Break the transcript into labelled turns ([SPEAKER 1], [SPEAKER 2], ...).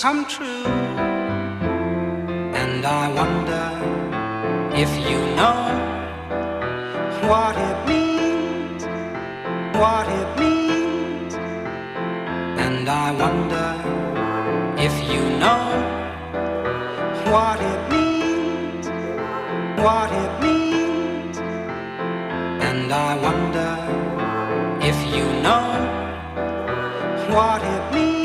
[SPEAKER 1] come true. And I wonder if you know what it means, what it means. And I wonder if you know what it means, what it means. And I wonder if you know what it means.